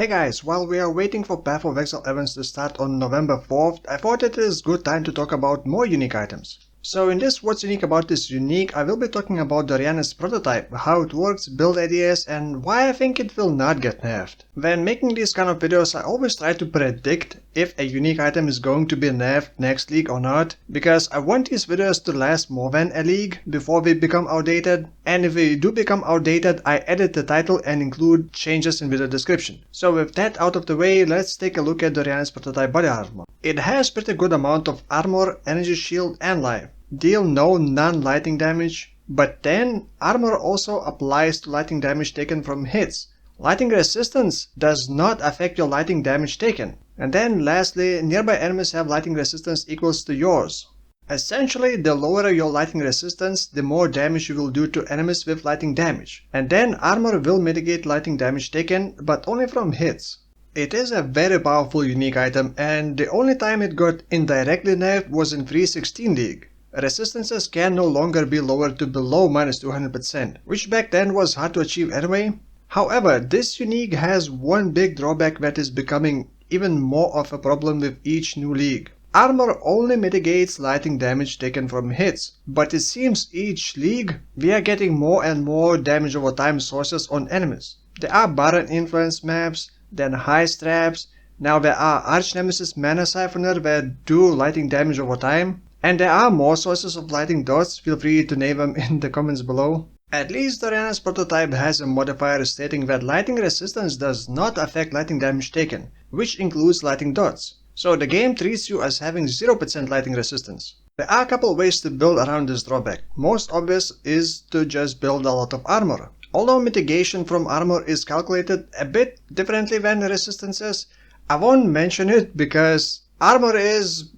Hey guys, while we are waiting for Path of Exile events to start on November 4th, I thought it is good time to talk about more unique items. So in this What's Unique About This Unique, I will be talking about Doryani's prototype, how it works, build ideas, and why I think it will not get nerfed. When making these kind of videos, I always try to predict if a unique item is going to be nerfed next league or not, because I want these videos to last more than a league before we become outdated, and if we do become outdated, I edit the title and include changes in the description. So with that out of the way, let's take a look at Doryani's prototype body armor. It has pretty good amount of armor, energy shield and life. Deal no non-lighting damage, but then armor also applies to lighting damage taken from hits. Lighting resistance does not affect your lighting damage taken. And then lastly, nearby enemies have lighting resistance equals to yours. Essentially, the lower your lighting resistance, the more damage you will do to enemies with lighting damage. And then armor will mitigate lighting damage taken, but only from hits. It is a very powerful unique item, and the only time it got indirectly nerfed was in 3.16 League. Resistances can no longer be lowered to below -200%, which back then was hard to achieve anyway. However, this unique has one big drawback that is becoming even more of a problem with each new league. Armor only mitigates lighting damage taken from hits, but it seems each league we are getting more and more damage over time sources on enemies. There are Baron influence maps, then Heist traps, now there are Arch Nemesis Mana Siphoner that do lighting damage over time. And there are more sources of lighting dots, feel free to name them in the comments below. At least Doryani's prototype has a modifier stating that lighting resistance does not affect lighting damage taken, which includes lighting dots. So the game treats you as having 0% lighting resistance. There are a couple ways to build around this drawback. Most obvious is to just build a lot of armor. Although mitigation from armor is calculated a bit differently than resistances, I won't mention it because armor is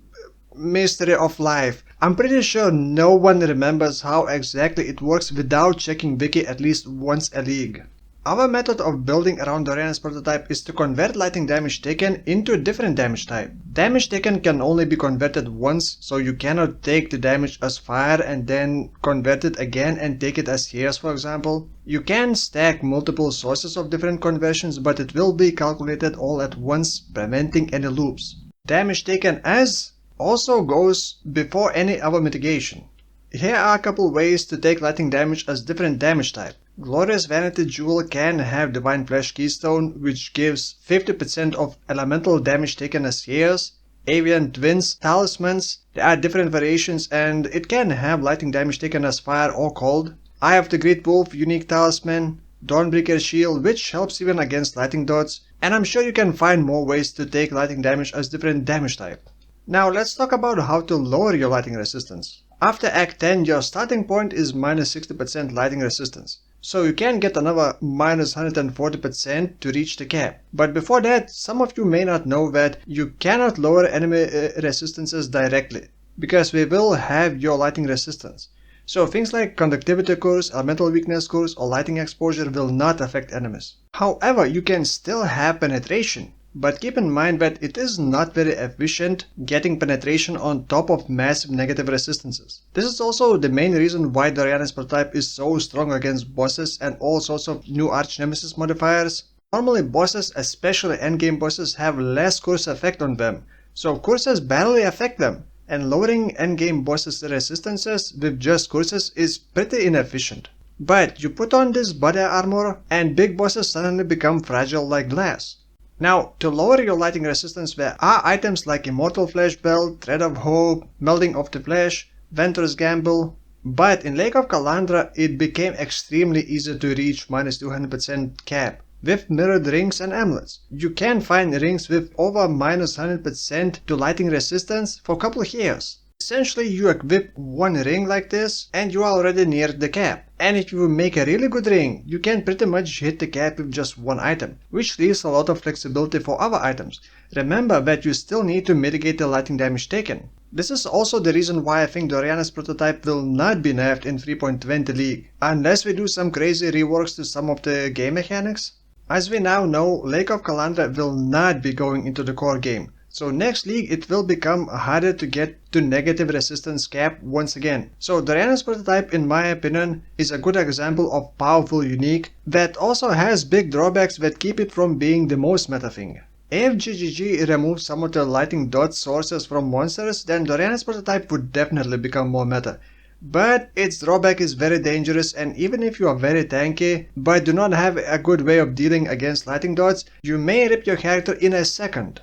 mystery of life. I'm pretty sure no one remembers how exactly it works without checking wiki at least once a league. Our method of building around Doryani's prototype is to convert lighting damage taken into a different damage type. Damage taken can only be converted once, so you cannot take the damage as fire and then convert it again and take it as heals, for example. You can stack multiple sources of different conversions, but it will be calculated all at once, preventing any loops. Damage taken as also goes before any other mitigation. Here are a couple ways to take lighting damage as different damage type. Glorious Vanity Jewel can have Divine Flesh Keystone, which gives 50% of elemental damage taken as heals. Avian Twins Talismans, there are different variations and it can have lighting damage taken as fire or cold. Eye of the Great Wolf Unique Talisman, Dawnbreaker Shield, which helps even against lighting dots, and I'm sure you can find more ways to take lighting damage as different damage type. Now let's talk about how to lower your lighting resistance. After Act 10, your starting point is -60% lighting resistance, so you can get another -140% to reach the cap. But before that, some of you may not know that you cannot lower enemy resistances directly, because we will have your lighting resistance. So things like conductivity curse, elemental weakness curse or lighting exposure will not affect enemies. However, you can still have penetration. But keep in mind that it is not very efficient getting penetration on top of massive negative resistances. This is also the main reason why Doryani's prototype is so strong against bosses and all sorts of new Arch Nemesis modifiers. Normally bosses, especially endgame bosses, have less curse effect on them, so curses barely affect them, and lowering endgame bosses' resistances with just curses is pretty inefficient. But you put on this body armor and big bosses suddenly become fragile like glass. Now, to lower your lighting resistance, there are items like Immortal Flesh Belt, Thread of Hope, Melding of the Flesh, Venturous Gamble, but in Lake of Kalandra it became extremely easy to reach -200% cap with mirrored rings and amulets. You can find rings with over -100% to lighting resistance for a couple of years. Essentially, you equip one ring like this and you are already near the cap. And if you make a really good ring, you can pretty much hit the cap with just one item, which leaves a lot of flexibility for other items. Remember that you still need to mitigate the lighting damage taken. This is also the reason why I think Doryani's prototype will not be nerfed in 3.20 League, unless we do some crazy reworks to some of the game mechanics. As we now know, Lake of Kalandra will not be going into the core game, So next league it will become harder to get to negative resistance cap once again. So Doryani's prototype, in my opinion, is a good example of powerful unique that also has big drawbacks that keep it from being the most meta thing. If GGG removes some of the lightning dot sources from monsters, then Doryani's prototype would definitely become more meta. But its drawback is very dangerous, and even if you are very tanky but do not have a good way of dealing against lightning dots, you may rip your character in a second.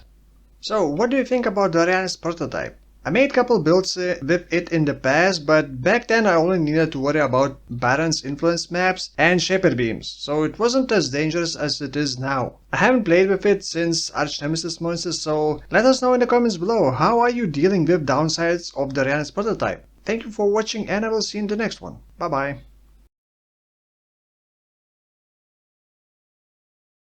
So what do you think about Doryani's prototype? I made couple builds with it in the past, but back then I only needed to worry about Baron's influence maps and Shepherd beams, so it wasn't as dangerous as it is now. I haven't played with it since Arch Nemesis monsters, so let us know in the comments below, how are you dealing with downsides of Doryani's prototype? Thank you for watching, and I will see you in the next one. Bye bye.